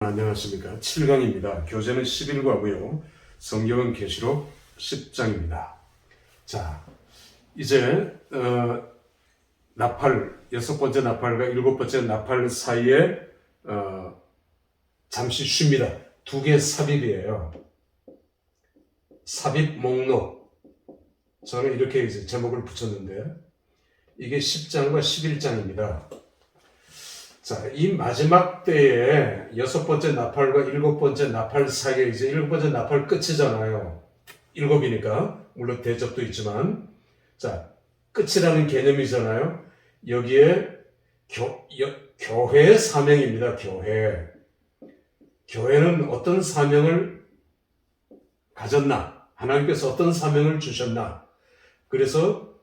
안녕하십니까. 7강입니다. 교재는 11과고요. 성경은 계시록 10장입니다. 자, 이제 나팔, 6번째 나팔과 7번째 나팔 사이에 잠시 쉽니다. 두 개 삽입이에요. 삽입 목록. 저는 이렇게 이제 제목을 붙였는데 이게 10장과 11장입니다. 자, 이 마지막 때에 6번째 나팔과 7번째 나팔 사이에 이제 7번째 나팔 끝이잖아요. 7이니까 물론 대접도 있지만, 자, 끝이라는 개념이잖아요. 여기에 교회의 사명입니다. 교회는 어떤 사명을 가졌나? 하나님께서 어떤 사명을 주셨나? 그래서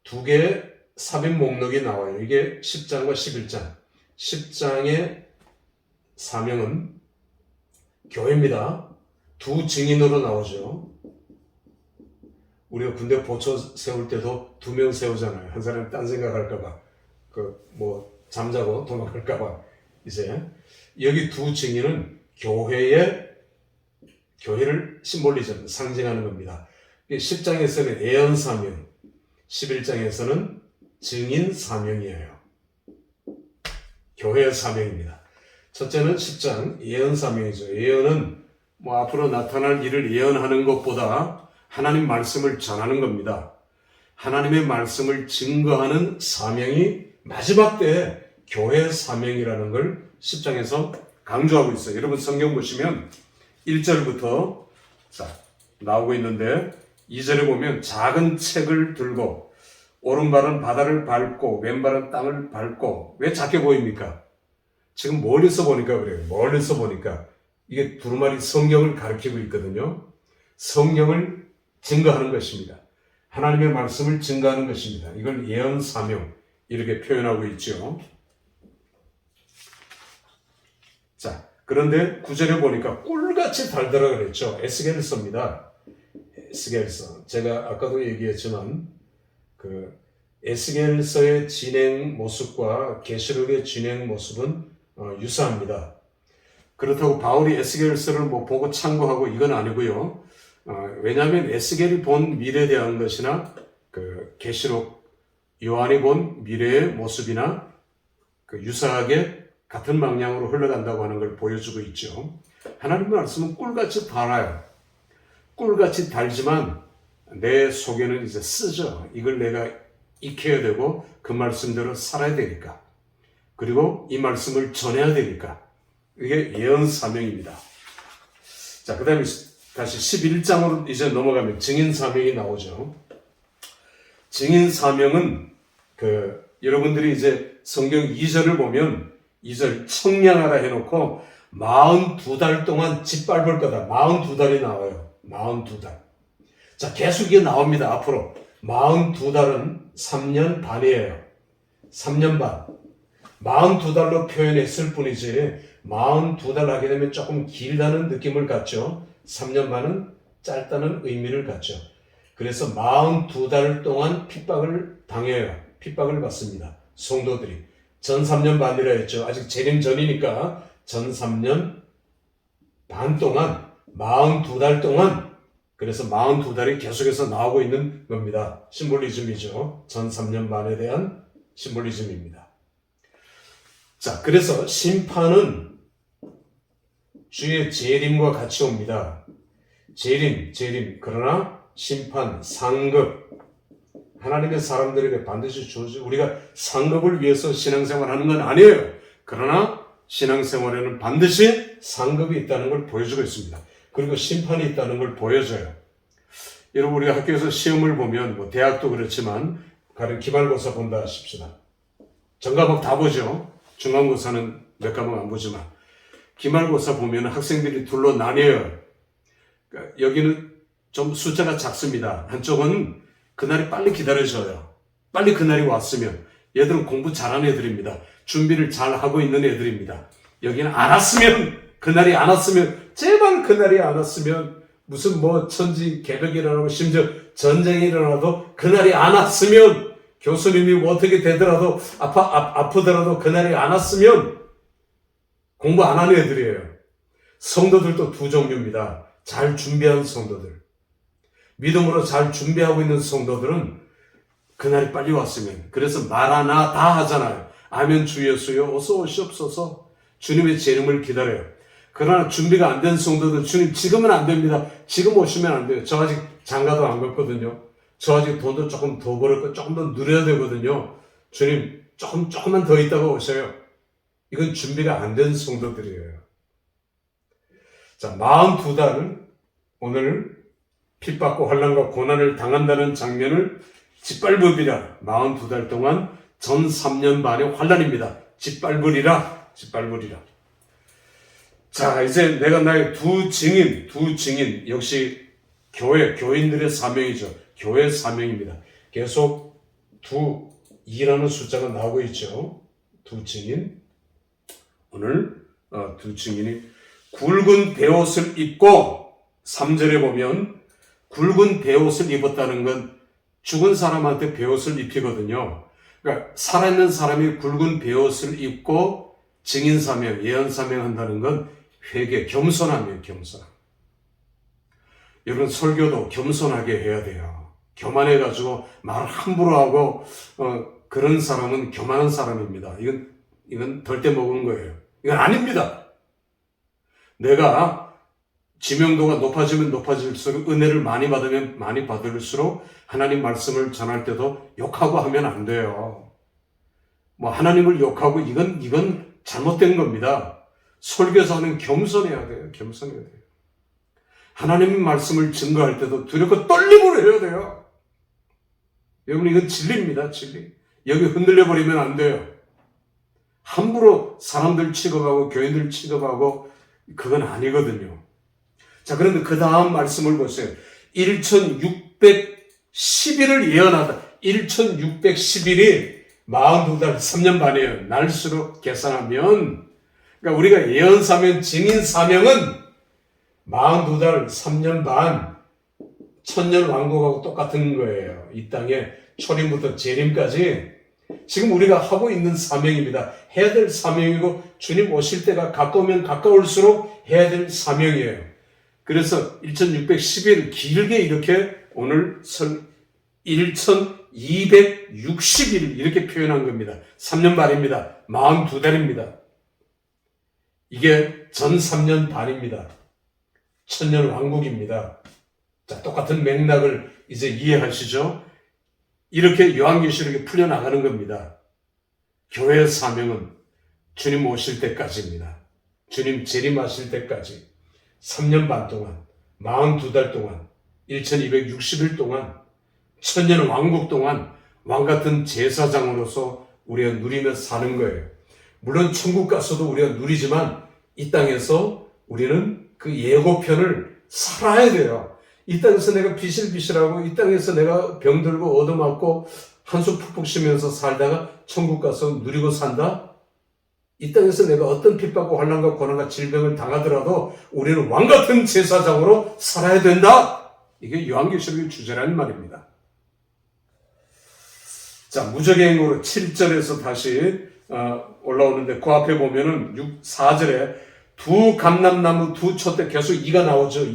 두 개의 삽입 목록이 나와요. 이게 10장과 11장. 10장의 사명은 교회입니다. 두 증인으로 나오죠. 우리가 군대 보초 세울 때도 2명 세우잖아요. 한 사람이 딴 생각할까봐, 잠자고 도망갈까봐. 이제 여기 두 증인은 교회를 심볼리즘, 상징하는 겁니다. 10장에서는 예언 사명, 11장에서는 증인 사명이에요. 교회의 사명입니다. 첫째는 10장 예언 사명이죠. 예언은 앞으로 나타날 일을 예언하는 것보다 하나님 말씀을 전하는 겁니다. 하나님의 말씀을 증거하는 사명이 마지막 때에 교회의 사명이라는 걸 10장에서 강조하고 있어요. 여러분 성경 보시면 1절부터 나오고 있는데 2절에 보면 작은 책을 들고 오른발은 바다를 밟고 왼발은 땅을 밟고. 왜 작게 보입니까? 지금 멀리서 보니까 그래요. 멀리서 보니까 이게 두루마리 성경을 가리키고 있거든요. 성경을 증거하는 것입니다. 하나님의 말씀을 증거하는 것입니다. 이걸 예언 사명 이렇게 표현하고 있죠. 자, 그런데 9절에 보니까 꿀같이 달더라 그랬죠. 에스겔서입니다. 에스겔서. 제가 아까도 얘기했지만 에스겔서의 진행 모습과 계시록의 진행 모습은 유사합니다. 그렇다고 바울이 에스겔서를 보고 참고하고 이건 아니고요. 왜냐하면 에스겔이 본 미래에 대한 것이나 계시록 요한이 본 미래의 모습이나 유사하게 같은 방향으로 흘러간다고 하는 걸 보여주고 있죠. 하나님의 말씀은 꿀같이 달아요. 꿀같이 달지만 내 속에는 이제 쓰죠. 이걸 내가 익혀야 되고 그 말씀대로 살아야 되니까. 그리고 이 말씀을 전해야 되니까. 이게 예언 사명입니다. 자, 그 다음에 다시 11장으로 이제 넘어가면 증인 사명이 나오죠. 증인 사명은 여러분들이 이제 성경 2절을 보면 2절 청량하라 해놓고 42달 동안 짓밟을 거다. 42달이 나와요. 42달. 자, 계속 이게 나옵니다. 앞으로 42달은 3년 반이에요. 3년 반. 42달로 표현했을 뿐이지 42달 하게 되면 조금 길다는 느낌을 갖죠. 3년 반은 짧다는 의미를 갖죠. 그래서 42달 동안 핍박을 당해요. 핍박을 받습니다. 성도들이. 전 3년 반이라 했죠. 아직 재림 전이니까 전 3년 반 동안 42달 동안 그래서 42달이 계속해서 나오고 있는 겁니다. 심볼리즘이죠. 전 3년 반에 대한 심볼리즘입니다. 자, 그래서 심판은 주의 재림과 같이 옵니다. 재림. 그러나 심판, 상급. 하나님의 사람들에게 반드시 주어지고 우리가 상급을 위해서 신앙생활 하는 건 아니에요. 그러나 신앙생활에는 반드시 상급이 있다는 걸 보여주고 있습니다. 그리고 심판이 있다는 걸 보여줘요. 여러분 우리가 학교에서 시험을 보면 대학도 그렇지만 가령 기말고사 본다 하십시다. 전과목 다 보죠. 중간고사는 몇 과목 안 보지만 기말고사 보면 학생들이 둘로 나뉘어요. 그러니까 여기는 좀 숫자가 작습니다. 한쪽은 그날이 빨리 기다려져요. 빨리 그날이 왔으면. 얘들은 공부 잘하는 애들입니다. 준비를 잘 하고 있는 애들입니다. 여기는 안 왔으면, 그날이 안 왔으면, 제발 그날이 안 왔으면, 무슨 천지 개벽이 일어나고 심지어 전쟁이 일어나도 그날이 안 왔으면, 교수님이 어떻게 되더라도 아프더라도 그날이 안 왔으면 공부 안 하는 애들이에요. 성도들도 두 종류입니다. 잘 준비한 성도들. 믿음으로 잘 준비하고 있는 성도들은 그날이 빨리 왔으면, 그래서 말하나 다 하잖아요. 아멘 주 예수여 어서 오시옵소서. 주님의 재림을 기다려요. 그러나 준비가 안 된 성도들, 주님 지금은 안 됩니다. 지금 오시면 안 돼요. 저 아직 장가도 안 갔거든요. 저 아직 돈도 조금 더 벌었고 조금 더 누려야 되거든요. 주님 조금만 더 있다가 오셔요. 이건 준비가 안 된 성도들이에요. 자, 42달 오늘 핍받고 환난과 고난을 당한다는 장면을 짓밟으리라. 42달 동안 전 3년 반의 환난입니다. 짓밟으리라. 자, 이제 내가 나의 두 증인 역시 교인들의 사명이죠. 교회 사명입니다. 계속 2라는 숫자가 나오고 있죠. 두 증인. 오늘 두 증인이 굵은 베옷을 입고 3절에 보면 굵은 베옷을 입었다는 건 죽은 사람한테 베옷을 입히거든요. 그러니까 살아있는 사람이 굵은 베옷을 입고 증인 사명, 예언 사명 한다는 건 회개, 겸손함이에요. 겸손함. 여러분 설교도 겸손하게 해야 돼요. 교만해가지고 말을 함부로 하고 그런 사람은 교만한 사람입니다. 이건 덜 때 먹은 거예요. 이건 아닙니다. 내가 지명도가 높아지면 높아질수록 은혜를 많이 받으면 많이 받을수록 하나님 말씀을 전할 때도 욕하고 하면 안 돼요. 뭐 하나님을 욕하고 이건 잘못된 겁니다. 설교사는 겸손해야 돼요. 겸손해야 돼요. 하나님의 말씀을 증거할 때도 두렵고 떨림으로 해야 돼요. 여러분 이건 진리입니다. 진리. 여기 흔들려 버리면 안 돼요. 함부로 사람들 취급하고 교인들 취급하고 그건 아니거든요. 자, 그런데 그 다음 말씀을 보세요. 1611을 예언하다. 1611이 42달 3년 반이에요. 날수로 계산하면. 그러니까 우리가 예언 사명, 증인 사명은 42달 3년 반 천년 왕국하고 똑같은 거예요. 이 땅에 초림부터 재림까지 지금 우리가 하고 있는 사명입니다. 해야 될 사명이고 주님 오실 때가 가까우면 가까울수록 해야 될 사명이에요. 그래서 1611 길게 이렇게 오늘 1260일 이렇게 표현한 겁니다. 3년 반입니다. 42달입니다. 이게 전 3년 반입니다. 천년 왕국입니다. 자, 똑같은 맥락을 이제 이해하시죠? 이렇게 요한계시록에 풀려나가는 겁니다. 교회의 사명은 주님 오실 때까지입니다. 주님 재림하실 때까지 3년 반 동안, 42달 동안, 1260일 동안, 천년 왕국 동안 왕같은 제사장으로서 우리가 누리며 사는 거예요. 물론 천국 가서도 우리가 누리지만 이 땅에서 우리는 그 예고편을 살아야 돼요. 이 땅에서 내가 비실비실하고 이 땅에서 내가 병들고 얻어맞고 한숨 푹푹 쉬면서 살다가 천국 가서 누리고 산다? 이 땅에서 내가 어떤 핍박과 환난과 고난과 질병을 당하더라도 우리는 왕같은 제사장으로 살아야 된다. 이게 요한계시록의 주제라는 말입니다. 자, 무적행으로 7절에서 다시 올라오는데 그 앞에 보면은 4절에 두 감람나무 두 촛대 계속 2가 나오죠.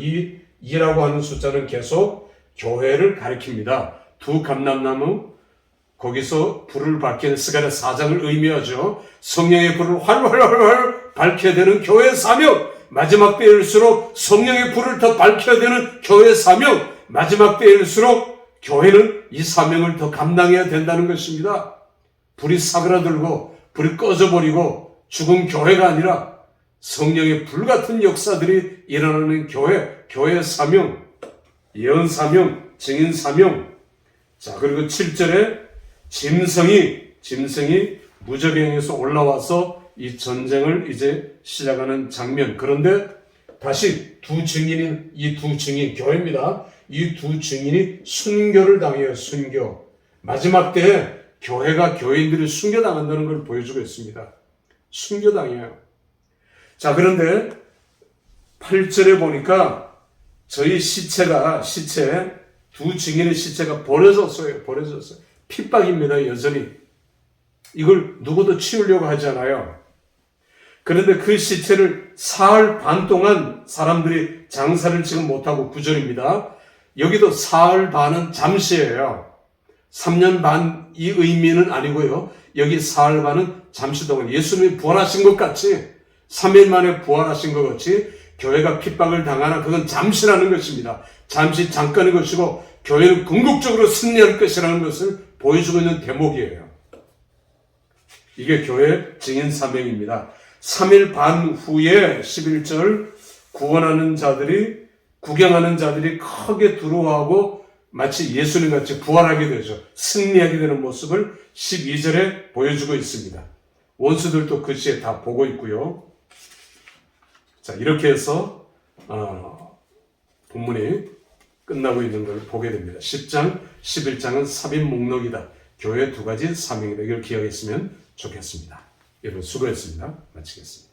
2라고 하는 숫자는 계속 교회를 가리킵니다. 두 감람나무 거기서 불을 밝히는 스가랴 4장을 의미하죠. 성령의 불을 활활활 밝혀야 되는 교회 사명. 마지막 때일수록 성령의 불을 더 밝혀야 되는 교회 사명. 마지막 때일수록 교회는 이 사명을 더 감당해야 된다는 것입니다. 불이 사그라들고 불이 꺼져버리고 죽은 교회가 아니라 성령의 불같은 역사들이 일어나는 교회의 사명, 예언 사명, 증인 사명. 자, 그리고 7절에 짐승이 무적행에서 올라와서 이 전쟁을 이제 시작하는 장면. 그런데 다시 이 두 증인, 교회입니다. 이 두 증인이 순교를 당해요. 순교. 마지막 때에 교회가 교인들이 순교당한다는 걸 보여주고 있습니다. 순교당해요. 자, 그런데 8절에 보니까 저희 두 증인의 시체가 버려졌어요. 핍박입니다. 여전히. 이걸 누구도 치우려고 하지 않아요. 그런데 그 시체를 사흘 반 동안 사람들이 장사를 지금 못하고 9절입니다. 여기도 사흘 반은 잠시예요. 3년 반이 의미는 아니고요. 여기 사흘 반은 잠시 동안 예수님이 부활하신 것 같이 3일 만에 부활하신 것 같이 교회가 핍박을 당하나 그건 잠시라는 것입니다. 잠시 잠깐의 것이고 교회는 궁극적으로 승리할 것이라는 것을 보여주고 있는 대목이에요. 이게 교회 증인 사명입니다. 3일 반 후에 11절 구원하는 자들이 구경하는 자들이 크게 두려워하고 마치 예수님같이 부활하게 되죠. 승리하게 되는 모습을 12절에 보여주고 있습니다. 원수들도 그 시에 다 보고 있고요. 자, 이렇게 해서 본문이 끝나고 있는 걸 보게 됩니다. 10장, 11장은 삽입 목록이다. 교회 두 가지 사명이다. 이걸 기억했으면 좋겠습니다. 여러분 수고했습니다. 마치겠습니다.